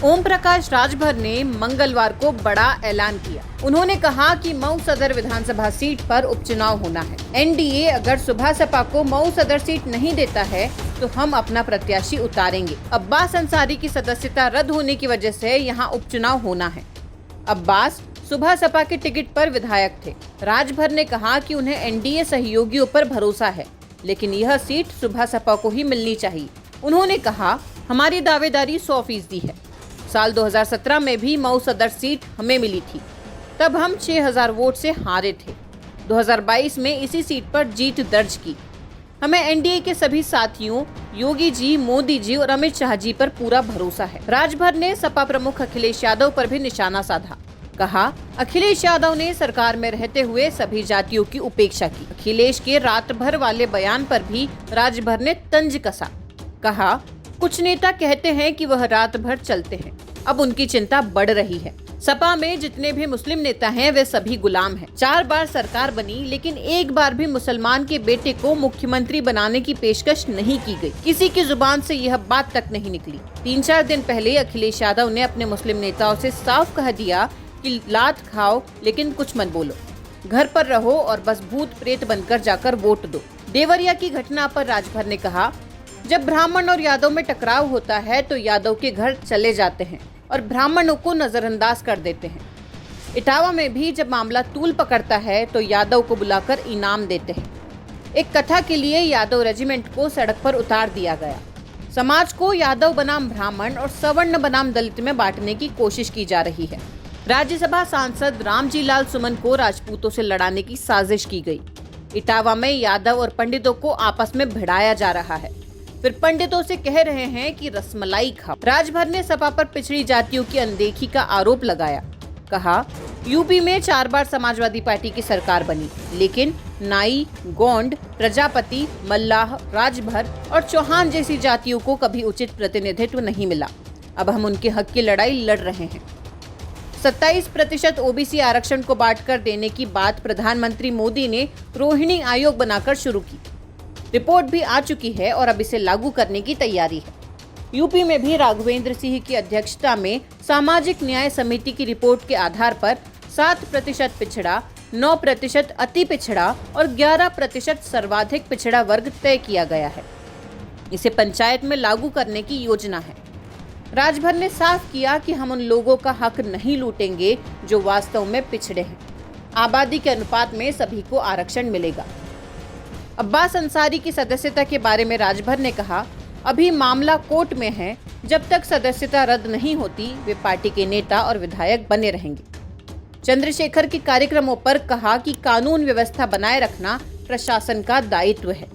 ओम प्रकाश राजभर ने मंगलवार को बड़ा ऐलान किया। उन्होंने कहा कि मऊ सदर विधानसभा सीट पर उपचुनाव होना है। एनडीए अगर सुबह सपा को मऊ सदर सीट नहीं देता है तो हम अपना प्रत्याशी उतारेंगे। अब्बास अंसारी की सदस्यता रद्द होने की वजह से यहाँ उपचुनाव होना है। अब्बास सुबह सपा के टिकट पर विधायक थे। राजभर ने कहा कि उन्हें एनडीए सहयोगियों पर भरोसा है, लेकिन यह सीट सुबह सपा को ही मिलनी चाहिए। उन्होंने कहा, हमारी दावेदारी 100% है। साल 2017 में भी मऊ सदर सीट हमें मिली थी, तब हम 6000 वोट से हारे थे। 2022 में इसी सीट पर जीत दर्ज की। हमें एनडीए के सभी साथियों योगी जी, मोदी जी और अमित शाह जी पर पूरा भरोसा है। राजभर ने सपा प्रमुख अखिलेश यादव पर भी निशाना साधा। कहा, अखिलेश यादव ने सरकार में रहते हुए सभी जातियों की उपेक्षा की। अखिलेश के रात भर वाले बयान पर भी राजभर ने तंज कसा। कहा, कुछ नेता कहते हैं कि वह रात भर चलते हैं, अब उनकी चिंता बढ़ रही है। सपा में जितने भी मुस्लिम नेता हैं वे सभी गुलाम हैं। 4 बार सरकार बनी, लेकिन एक बार भी मुसलमान के बेटे को मुख्यमंत्री बनाने की पेशकश नहीं की गई। किसी की जुबान से यह बात तक नहीं निकली। 3-4 दिन पहले अखिलेश यादव ने अपने मुस्लिम नेताओं से साफ कह दिया कि लात खाओ लेकिन कुछ मत बोलो, घर पर रहो और बस भूत प्रेत बनकर जाकर वोट दो। देवरिया की घटना पर राजभर ने कहा, जब ब्राह्मण और यादव में टकराव होता है तो यादव के घर चले जाते हैं और ब्राह्मणों को नजरअंदाज कर देते हैं। इटावा में भी जब मामला तूल पकड़ता है तो यादव को बुलाकर इनाम देते हैं। एक कथा के लिए यादव रेजिमेंट को सड़क पर उतार दिया गया। समाज को यादव बनाम ब्राह्मण और सवर्ण बनाम दलित में बांटने की कोशिश की जा रही है। राज्यसभा सांसद रामजी लाल सुमन को राजपूतों से लड़ाने की साजिश की गई। इटावा में यादव और पंडितों को आपस में भिड़ाया जा रहा है, फिर पंडितों से कह रहे हैं कि रसमलाई खाओ। राजभर ने सपा पर पिछड़ी जातियों की अनदेखी का आरोप लगाया। कहा, यूपी में 4 बार समाजवादी पार्टी की सरकार बनी, लेकिन नाई, गोंड, प्रजापति, मल्लाह, राजभर और चौहान जैसी जातियों को कभी उचित प्रतिनिधित्व नहीं मिला। अब हम उनके हक की लड़ाई लड़ रहे हैं। 27% ओबीसी आरक्षण को बांटकर देने की बात प्रधानमंत्री मोदी ने रोहिणी आयोग बनाकर शुरू की। रिपोर्ट भी आ चुकी है और अब इसे लागू करने की तैयारी है। यूपी में भी राघवेंद्र सिंह की अध्यक्षता में सामाजिक न्याय समिति की रिपोर्ट के आधार पर 7% पिछड़ा, 9% अति पिछड़ा और 11% सर्वाधिक पिछड़ा वर्ग तय किया गया है। इसे पंचायत में लागू करने की योजना है। राजभर ने साफ किया कि हम उन लोगों का हक नहीं लूटेंगे जो वास्तव में पिछड़े हैं। आबादी के अनुपात में सभी को आरक्षण मिलेगा। अब्बास अंसारी की सदस्यता के बारे में राजभर ने कहा, अभी मामला कोर्ट में है। जब तक सदस्यता रद्द नहीं होती वे पार्टी के नेता और विधायक बने रहेंगे। चंद्रशेखर के कार्यक्रमों पर कहा कि कानून व्यवस्था बनाए रखना प्रशासन का दायित्व है।